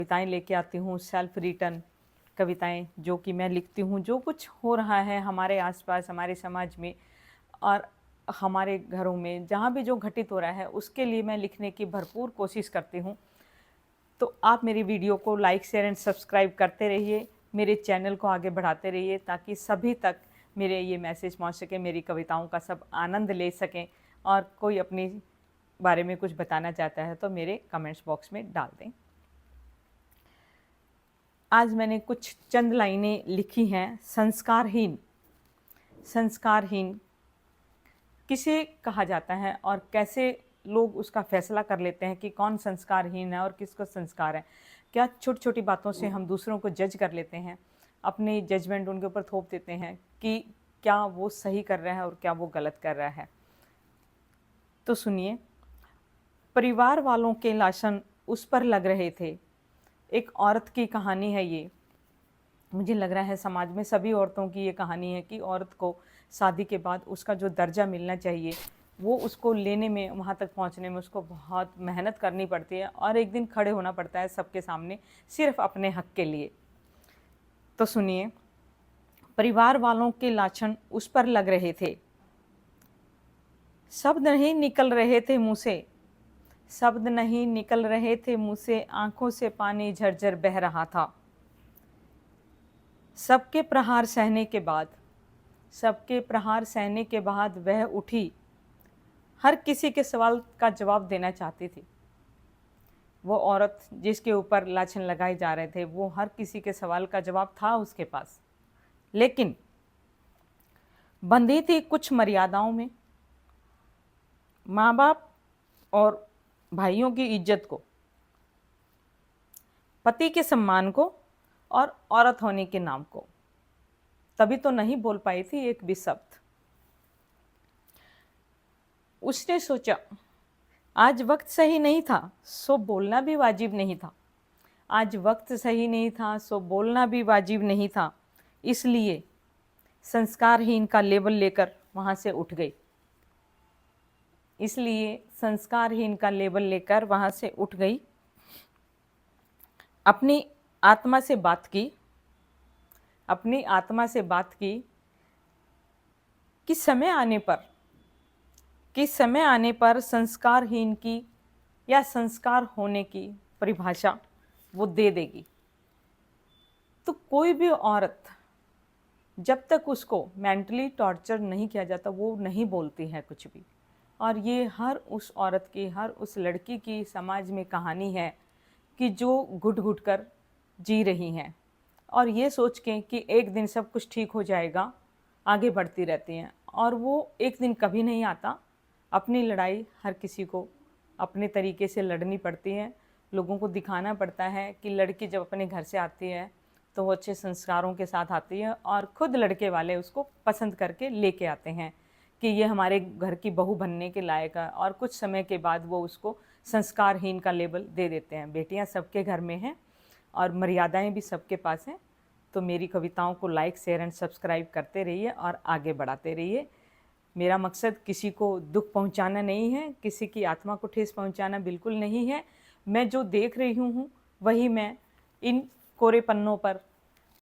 कविताएं लेके आती हूँ, सेल्फ रिटन कविताएं, जो कि मैं लिखती हूँ, जो कुछ हो रहा है हमारे आसपास, हमारे समाज में और हमारे घरों में, जहाँ भी जो घटित हो रहा है उसके लिए मैं लिखने की भरपूर कोशिश करती हूँ। तो आप मेरी वीडियो को लाइक, शेयर एंड सब्सक्राइब करते रहिए, मेरे चैनल को आगे बढ़ाते रहिए, ताकि सभी तक मेरे ये मैसेज पहुँच सके, मेरी कविताओं का सब आनंद ले सकें। और कोई अपनी बारे में कुछ बताना चाहता है तो मेरे कमेंट्स बॉक्स में डाल दें। आज मैंने कुछ चंद लाइनें लिखी हैं। संस्कारहीन। संस्कारहीन किसे कहा जाता है और कैसे लोग उसका फैसला कर लेते हैं कि कौन संस्कारहीन है और किसको संस्कार है। क्या छोटी छोटी बातों से हम दूसरों को जज कर लेते हैं, अपनी जजमेंट उनके ऊपर थोप देते हैं कि क्या वो सही कर रहा है और क्या वो गलत कर रहा है। तो सुनिए, परिवार वालों के लाशन उस पर लग रहे थे। एक औरत की कहानी है ये। मुझे लग रहा है समाज में सभी औरतों की ये कहानी है कि औरत को शादी के बाद उसका जो दर्जा मिलना चाहिए वो उसको लेने में, वहाँ तक पहुँचने में उसको बहुत मेहनत करनी पड़ती है और एक दिन खड़े होना पड़ता है सबके सामने सिर्फ अपने हक के लिए। तो सुनिए, परिवार वालों के लाछन उस पर लग रहे थे। शब्द नहीं निकल रहे थे मुँह से, शब्द नहीं निकल रहे थे मुँह से, आंखों से पानी झरझर बह रहा था। सबके प्रहार सहने के बाद, सबके प्रहार सहने के बाद वह उठी, हर किसी के सवाल का जवाब देना चाहती थी। वो औरत जिसके ऊपर लाछन लगाए जा रहे थे, वो हर किसी के सवाल का जवाब था उसके पास, लेकिन बंधी थी कुछ मर्यादाओं में। माँ बाप और भाइयों की इज्जत को, पति के सम्मान को और औरत होने के नाम को। तभी तो नहीं बोल पाई थी एक भी शब्द। उसने सोचा आज वक्त सही नहीं था, सो बोलना भी वाजिब नहीं था। आज वक्त सही नहीं था, सो बोलना भी वाजिब नहीं था। इसलिए संस्कारहीन का लेबल लेकर वहाँ से उठ गई। इसलिए संस्कारहीन का लेबल लेकर वहाँ से उठ गई। अपनी आत्मा से बात की, अपनी आत्मा से बात की कि समय आने पर, कि समय आने पर संस्कारहीन की या संस्कार होने की परिभाषा वो दे देगी। तो कोई भी औरत जब तक उसको मेंटली टॉर्चर नहीं किया जाता वो नहीं बोलती है कुछ भी। और ये हर उस औरत की, हर उस लड़की की समाज में कहानी है कि जो घुट घुट कर जी रही हैं और ये सोच के कि एक दिन सब कुछ ठीक हो जाएगा, आगे बढ़ती रहती हैं। और वो एक दिन कभी नहीं आता। अपनी लड़ाई हर किसी को अपने तरीके से लड़नी पड़ती है। लोगों को दिखाना पड़ता है कि लड़की जब अपने घर से आती है तो वो अच्छे संस्कारों के साथ आती है और ख़ुद लड़के वाले उसको पसंद करके लेके आते हैं कि ये हमारे घर की बहू बनने के लायक है। और कुछ समय के बाद वो उसको संस्कारहीन का लेबल दे देते हैं। बेटियां सबके घर में हैं और मर्यादाएं भी सबके पास हैं। तो मेरी कविताओं को लाइक, शेयर एंड सब्सक्राइब करते रहिए और आगे बढ़ाते रहिए। मेरा मकसद किसी को दुख पहुंचाना नहीं है, किसी की आत्मा को ठेस पहुंचाना बिल्कुल नहीं है। मैं जो देख रही हूँ वही मैं इन कोरे पन्नों पर